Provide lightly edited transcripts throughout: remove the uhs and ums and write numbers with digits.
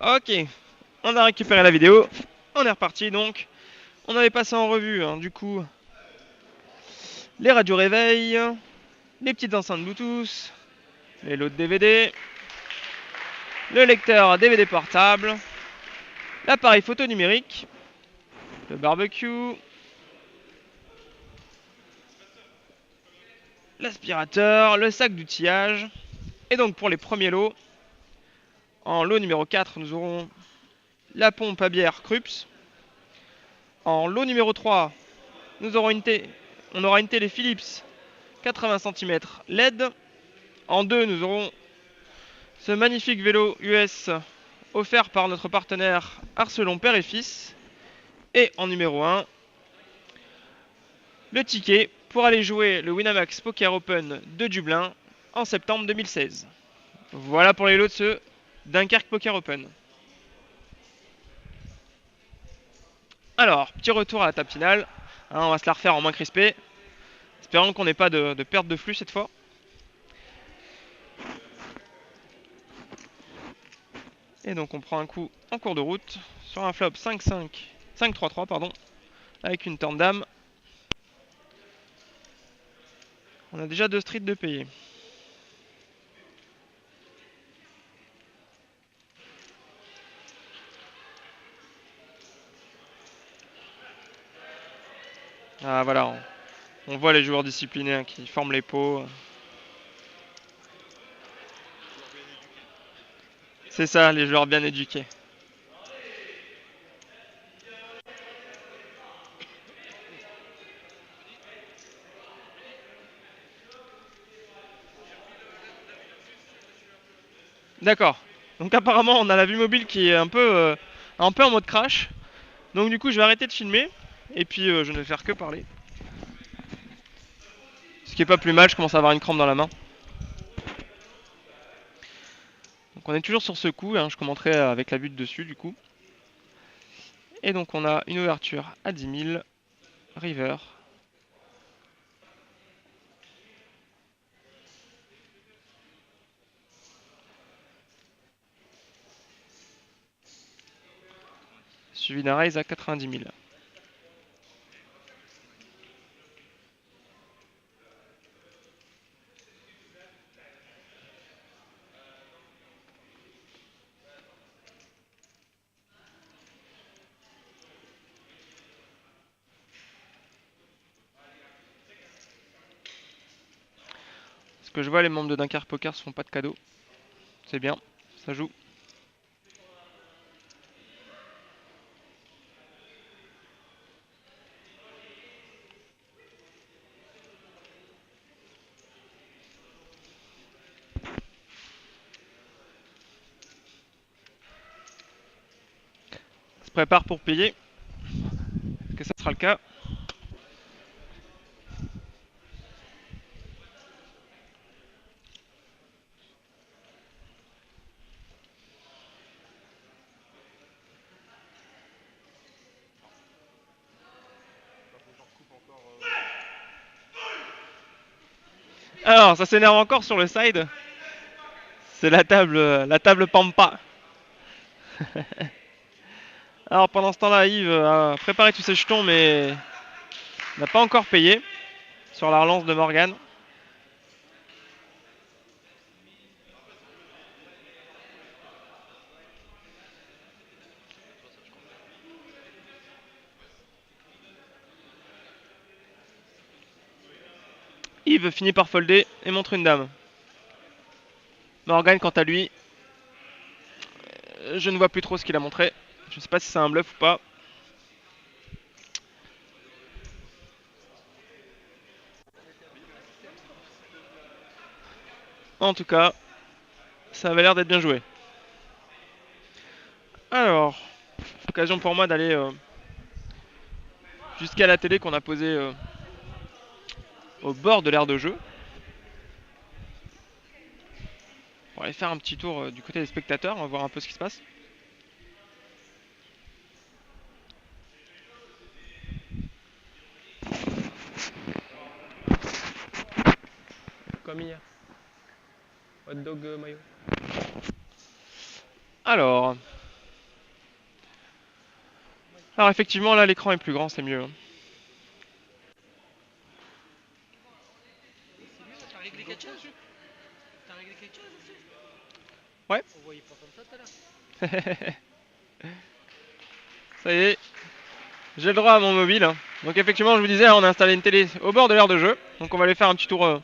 Ok, on a récupéré la vidéo. On est reparti donc. On avait passé en revue, hein, du coup, les radios réveil, les petites enceintes Bluetooth, les lots de DVD, le lecteur DVD portable, l'appareil photo numérique, le barbecue, l'aspirateur, le sac d'outillage. Et donc pour les premiers lots, en lot numéro 4, nous aurons la pompe à bière Krups. En lot numéro 3, nous aurons on aura une télé Philips 80 cm LED. En 2, nous aurons ce magnifique vélo US offert par notre partenaire Arcelon Père et Fils. Et en numéro 1, le ticket pour aller jouer le Winamax Poker Open de Dublin en septembre 2016. Voilà pour les lots de ce Dunkerque Poker Open. Alors, petit retour à la table finale. Hein, on va se la refaire en moins crispé. Espérons qu'on n'ait pas de perte de flux cette fois. Et donc on prend un coup en cours de route sur un flop 5-5, 5-3-3 pardon, avec une turn dame. On a déjà deux streets de payer. Ah voilà, on voit les joueurs disciplinés hein, qui forment les pots. C'est ça, les joueurs bien éduqués. D'accord. Donc apparemment on a la vue mobile qui est un peu en mode crash. Donc du coup je vais arrêter de filmer. Et puis je ne vais faire que parler. Ce qui est pas plus mal, je commence à avoir une crampe dans la main. Donc on est toujours sur ce coup, hein, je commenterai avec la butte dessus du coup. Et donc on a une ouverture à 10 000, river. Suivi d'un raise à 90 000. Ce que je vois, les membres de Dunkerque Poker se font pas de cadeaux. C'est bien, ça joue. Se prépare pour payer. Est-ce que ça sera le cas? Alors, ça s'énerve encore sur le side. C'est la table Pampa. Alors pendant ce temps-là, Yves a préparé tous ses jetons, mais n'a pas encore payé sur la relance de Morgan. Yves finit par folder et montre une dame. Morgan, quant à lui, je ne vois plus trop ce qu'il a montré. Je ne sais pas si c'est un bluff ou pas. En tout cas, ça avait l'air d'être bien joué. Alors, occasion pour moi d'aller jusqu'à la télé qu'on a posée au bord de l'aire de jeu. On va aller faire un petit tour du côté des spectateurs, on va voir un peu ce qui se passe. Comme hier. Hot dog mayo. Alors, Alors effectivement, là, l'écran est plus grand, c'est mieux. T'as réglé quelque chose? T'as réglé quelque chose aussi? Ouais. On voyait pas comme ça tout à l'heure. Ça y est, j'ai le droit à mon mobile, hein. Donc effectivement, je vous disais, on a installé une télé au bord de l'aire de jeu. Donc on va aller faire un petit tour un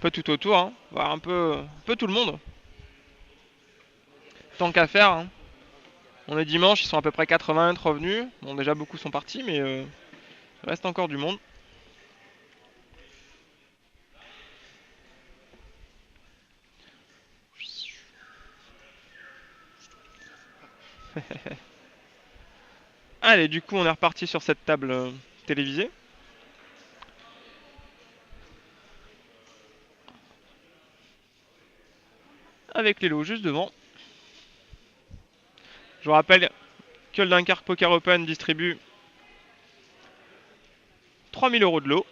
peu tout autour, hein. Voir un peu tout le monde. Tant qu'à faire, hein. On est dimanche, ils sont à peu près 80 revenus. Bon, déjà beaucoup sont partis, mais il reste encore du monde. Allez, du coup, on est reparti sur cette table télévisée. Avec les lots juste devant. Je vous rappelle que le Dunkerque Poker Open distribue 3000 € de lot.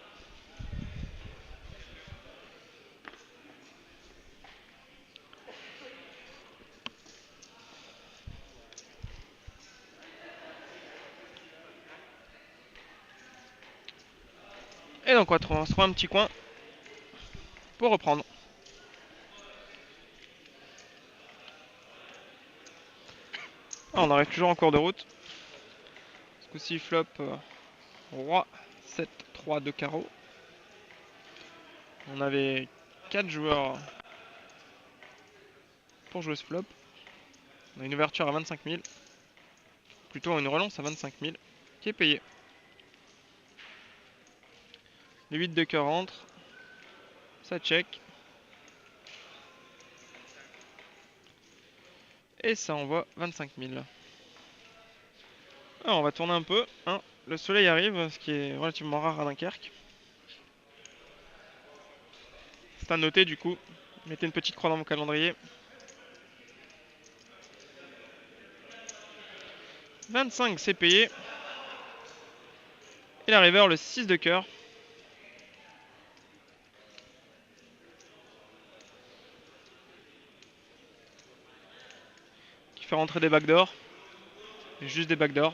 Et donc on va trouver un petit coin pour reprendre. Ah, on arrive toujours en cours de route. Ce coup-ci, flop roi 7 3 2 carreau. On avait 4 joueurs pour jouer ce flop. On a une ouverture à 25 000. Plutôt une relance à 25 000 qui est payée. Le 8 de cœur rentre. Ça check. Et ça envoie 25 000. Alors on va tourner un peu, hein. Le soleil arrive, ce qui est relativement rare à Dunkerque. C'est à noter du coup. Mettez une petite croix dans mon calendrier. 25 c'est payé. Et la river le 6 de cœur. Qui fait rentrer des backdoors. Juste des backdoors.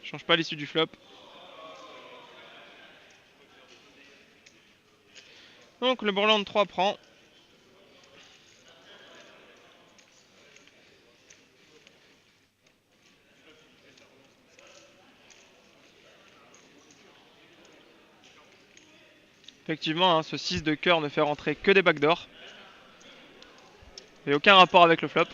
Change pas l'issue du flop. Donc le Borland 3 prend. Effectivement, hein, ce 6 de cœur ne fait rentrer que des backdoors. Et aucun rapport avec le flop.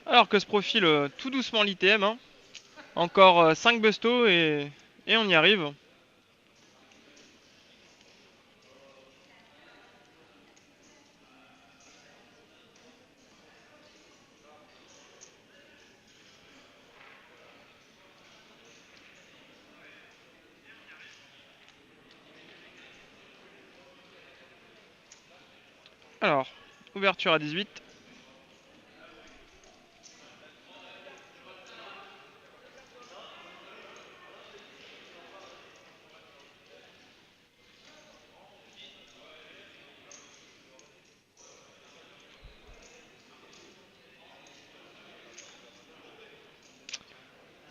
Alors que se profile tout doucement l'ITM, hein. Encore 5 bestos et on y arrive. Alors, ouverture à 18.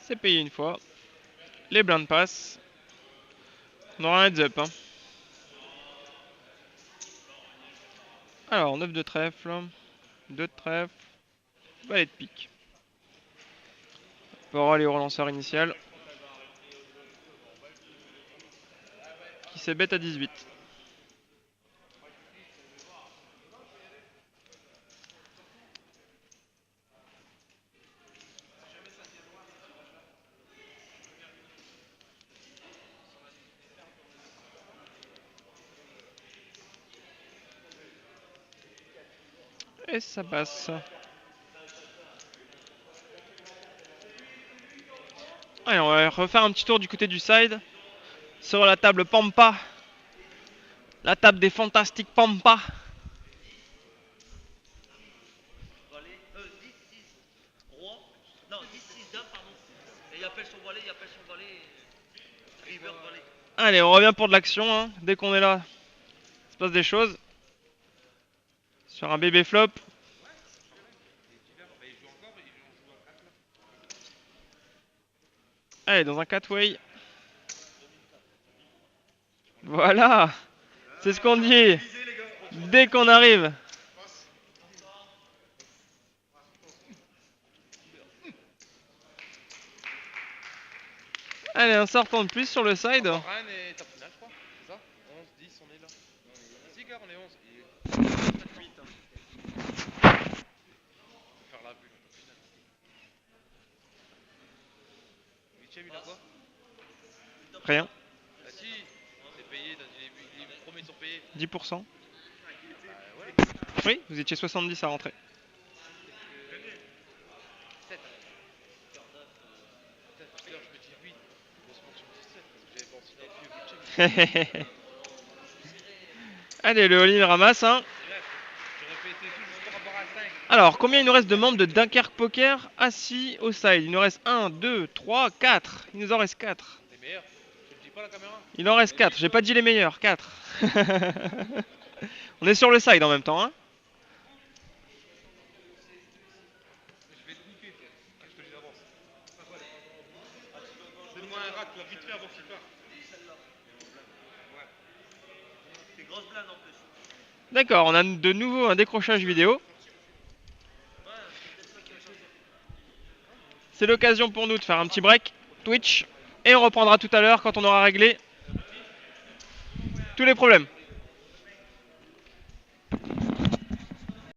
C'est payé une fois. Les blindes passent. On aura un heads up, hein. Alors, 9 de trèfle. 2 de trèfle. Valet de pique. On va aller au relanceur initial. Qui s'est bête à 18. Et ça passe. Allez, on va refaire un petit tour du côté du side. Sur la table Pampa, La table des fantastiques Pampa. Valet, 10, 6, roi. Non, 10, 6, dame, pardon. Et il appelle son valet, river, valet. Allez, on revient pour de l'action. Hein. Dès qu'on est là, il se passe des choses. Sur un bébé flop. Allez, dans un 4-way. Voilà. C'est ce qu'on dit. Dès qu'on arrive. Allez, un sortant de plus sur le side. Reine et ta finale, je crois. C'est ça 11, 10, on est là. Si, gars, on est 11. Et 8. On peut faire la bulle en finale. 8ème, il a quoi Rien. Ah si, c'est payé, les premiers sont payés. 10%. Ouais. Oui, vous étiez 70 à rentrer. 7. Tout à l'heure, je me dis 8. Heureusement que je me dis 7 parce que j'avais pensé dans le 8ème. Allez, le all-in ramasse. Hein. J'aurais fait tout juste par rapport à 5. Alors, combien il nous reste de membres de Dunkerque Poker assis au side? Il nous reste 1, 2, 3, 4. Il nous en reste 4. Les meilleurs. Je le dis pas la caméra. Il en reste 4. J'ai pas dit les meilleurs. 4. On est sur le side en même temps. Hein. Je vais te niquer, je te le dis d'avance. Donne-moi un rat, tu vas vite fait avant qu'il parte. Ouais. C'est grosse blinde en plus. D'accord, on a de nouveau un décrochage vidéo. C'est l'occasion pour nous de faire un petit break Twitch. Et on reprendra tout à l'heure quand on aura réglé tous les problèmes.